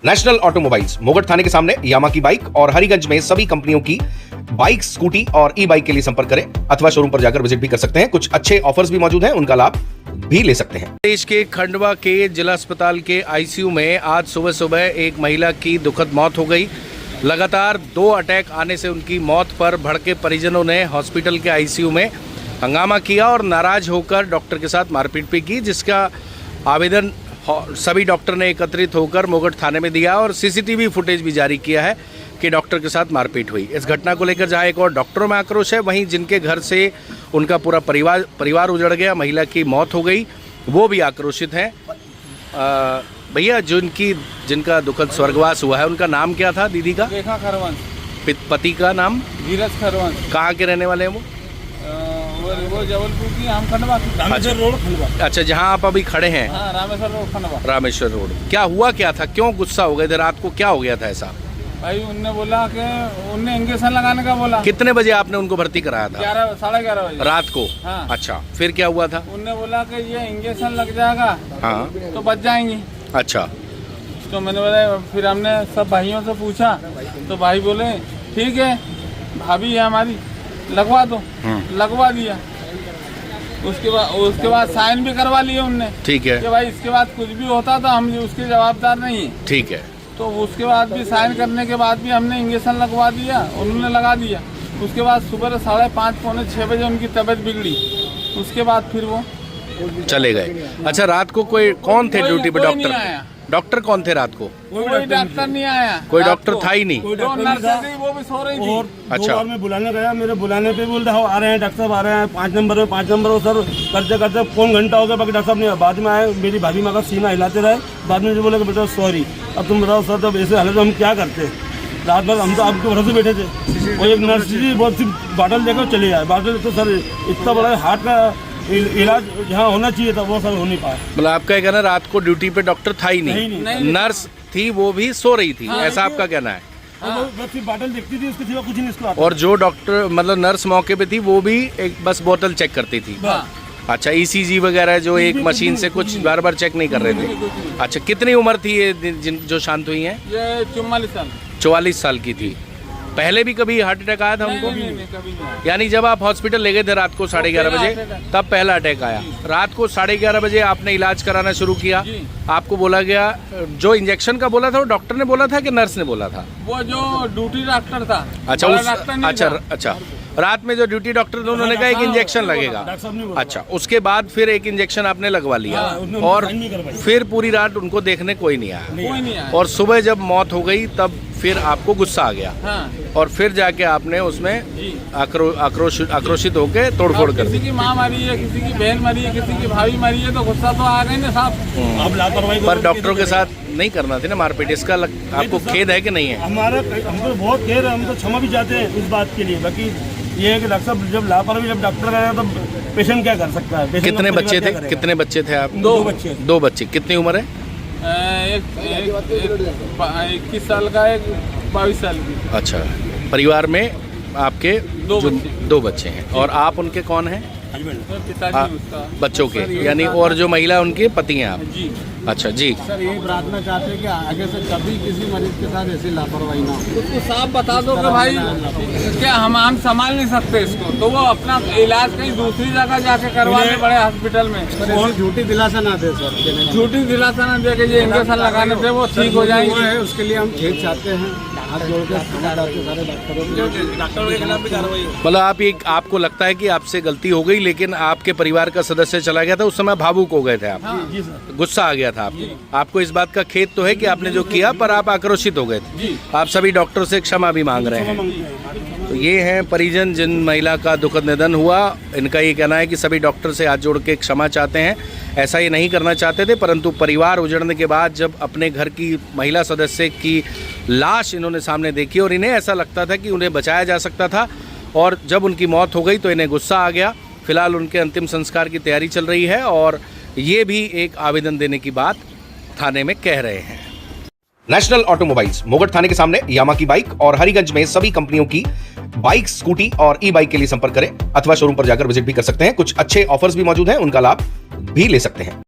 National automobiles मोगट थाने के सामने यामा की बाइक और हरिगंज में सभी कंपनियों की बाइक, स्कूटी और ई बाइक के लिए संपर्क करें अथवा शोरूम पर जाकर विजिट भी कर सकते हैं। कुछ अच्छे ऑफर्स भी मौजूद हैं, उनका लाभ भी ले सकते हैं। देश के खंडवा के जिला अस्पताल के आईसीयू में आज सुबह सुबह एक महिला की दुखद मौत हो गई। लगातार 2 अटैक आने से उनकी मौत पर भड़के परिजनों ने हॉस्पिटल के आईसीयू में हंगामा किया और नाराज होकर डॉक्टर के साथ मारपीट भी की, जिसका आवेदन सभी डॉक्टर ने एकत्रित होकर मोगट थाने में दिया और सीसीटीवी फुटेज भी जारी किया है कि डॉक्टर के साथ मारपीट हुई। इस घटना को लेकर जहां एक और डॉक्टरों में आक्रोश है, वहीं जिनके घर से उनका पूरा परिवार उजड़ गया, महिला की मौत हो गई, वो भी आक्रोशित हैं। भैया, जिनका दुखद स्वर्गवास हुआ है, उनका नाम क्या था दीदी का? रेखा खरवंश। पति का नाम? धीरज खरवंश। कहाँ के रहने वाले हैं वो? वो जबलपुर की, हम खंडवा की। रामेश्वर रोड खंडवा। अच्छा, जहाँ आप अभी खड़े हैं? हाँ, रामेश्वर रोड खंडवा। रामेश्वर रोड। क्या हुआ, क्या था, क्यों गुस्सा हो गए थे रात को, क्या हो गया था ऐसा? भाई उनने बोला कि उनने इंजेक्शन लगाने का बोला। कितने बजे आपने उनको भर्ती कराया था? 11:30 बजे रात को। हाँ। अच्छा, फिर क्या हुआ था? उनने बोला कि ये इंजेक्शन लग जाएगा, हाँ, तो बच जाएंगी। अच्छा, तो मैंने बोला, फिर हमने सब भाइयों से पूछा तो भाई बोले ठीक है, भाभी है हमारी, लगवा दो। लगवा दिया। उसके बाद साइन भी करवा लिए उनने। ठीक है कि भाई इसके बाद कुछ भी होता तो हम उसके जवाबदार नहीं है। ठीक है। तो उसके बाद भी साइन करने के बाद भी हमने इंजेक्शन लगवा दिया, उन्होंने लगा दिया। उसके बाद सुबह 5:30 पौने 6 बजे उनकी तबीयत बिगड़ी। उसके बाद फिर वो चले गए। अच्छा, रात को कौन थे ड्यूटी पे? डॉक्टर कौन थे रात को? कोई डॉक्टर नहीं आया। कोई डॉक्टर था ही नहीं? वो भी सो रही थी। अच्छा, 2 बार मैं बुलाने गया, मेरे बुलाने पे बोल रहा आ रहे हैं डॉक्टर साहब, आ रहे हैं 5 नंबर में 5 नंबर सर करते करते पौन घंटा हो गया, बाकी डॉक्टर साहब नहीं। बाद में आए, मेरी भाभी माँ का सीना हिलाते रहे, बाद में जो बोले कि बेटा सॉरी, अब तुम बताओ सर, तब ऐसे हालत हम क्या करते? रात भर हम तो आपके भरोसे बैठे थे। और एक नर्स जी बहुत सी बॉटल देकर चले आए। बॉटल तो सर इतना बड़ा हार्ट का इलाज जहाँ होना चाहिए था वो सब हो नहीं पाया। मतलब आपका कहना रात को ड्यूटी पे डॉक्टर था ही नहीं? नर्स थी, वो भी सो रही थी। हाँ, ऐसा आपका कहना है? बॉटल देखती थी, उसके सिवा कुछ नहीं इसको। और जो डॉक्टर मतलब नर्स मौके पे थी, वो भी एक बस बोतल चेक करती थी। अच्छा, ईसीजी वगैरह जो एक मशीन से कुछ बार बार चेक नहीं कर रहे थे। अच्छा, कितनी उम्र थी ये जो शांत हुई है? ये 44 साल की थी। पहले भी कभी हार्ट अटैक आया था उनको? नहीं। यानी जब आप हॉस्पिटल ले गए थे रात को 11:30 बजे, तब पहला अटैक आया। रात को 11:30 बजे आपने इलाज कराना शुरू किया। आपको बोला गया, जो इंजेक्शन का बोला था वो डॉक्टर ने बोला था कि नर्स ने बोला था? वो जो ड्यूटी डॉक्टर था। अच्छा, रात में जो ड्यूटी डॉक्टर थे उन्होंने कहा एक इंजेक्शन लगेगा। अच्छा, उसके बाद फिर एक इंजेक्शन आपने लगवा लिया और फिर पूरी रात उनको देखने कोई नहीं आया। और सुबह जब मौत हो गई तब फिर आपको गुस्सा आ गया। हाँ। और फिर जाके आपने उसमें आक्रोशित होके तोड़फोड़ कर दी। किसी की माँ मरी है, किसी की बहन मरी है, किसी की भाभी मरी है, तो गुस्सा तो आ गई ना साहब। अब लापरवाही पर डॉक्टरों के साथ नहीं करना थी ना मारपीट। इसका आपको खेद है कि नहीं है? हमको बहुत खेद है, हम तो क्षमा भी चाहते हैं इस बात के लिए। बाकी ये है कि डॉक्टर साहब जब लापरवाही, जब डॉक्टर गया तो पेशेंट क्या कर सकता है? कितने बच्चे थे? कितने बच्चे थे आप? 2 बच्चे। कितनी उम्र है? एक 21 साल का, एक 22 साल की। अच्छा, परिवार में आपके 2 बच्चे हैं और आप उनके कौन हैं? बच्चों के, यानी और जो महिला उनके पति हैं आप? जी। अच्छा जी। सर, यही प्रार्थना चाहते हैं कि आगे से कभी किसी मरीज के साथ ऐसी लापरवाही ना हो। उसको साफ बता दो कि भाई क्या हम संभाल नहीं सकते इसको, तो वो अपना इलाज कहीं दूसरी जगह जाके करवा ले, बड़े हॉस्पिटल में। और झूठी दिलासा ना दे सर, झूठी दिलासा ना दे के ये इंजेक्शन लगाने से वो ठीक हो जाएंगे। उसके लिए हम खेद चाहते हैं, हाथ जोड़ के सारे डॉक्टरों के खिलाफ भी कार्रवाई। मतलब आपको लगता है कि आपसे गलती हो गई, लेकिन आपके परिवार का सदस्य चला गया था, उस समय भावुक हो गए थे आप? हाँ। गुस्सा आ गया था आपको इस बात का खेद तो है कि आपने जो किया, पर आप आक्रोशित हो गए थे। आप सभी डॉक्टरों से क्षमा भी मांग रहे हैं। तो ये हैं परिजन जिन महिला का दुखद निधन हुआ। इनका ये कहना है कि सभी डॉक्टर से हाथ जोड़ के क्षमा चाहते हैं, ऐसा ये नहीं करना चाहते थे, परंतु परिवार उजड़ने के बाद जब अपने घर की महिला सदस्य की लाश इन्होंने सामने देखी और इन्हें ऐसा लगता था कि उन्हें बचाया जा सकता था, और जब उनकी मौत हो गई तो इन्हें गुस्सा आ गया। फिलहाल उनके अंतिम संस्कार की तैयारी चल रही है और ये भी एक आवेदन देने की बात थाने में कह रहे हैं। नेशनल ऑटोमोबाइल्स मोगट थाने के सामने यामा की बाइक और हरिगंज में सभी कंपनियों की बाइक, स्कूटी और ई बाइक के लिए संपर्क करें अथवा शोरूम पर जाकर विजिट भी कर सकते हैं। कुछ अच्छे ऑफर्स भी मौजूद हैं, उनका लाभ भी ले सकते हैं।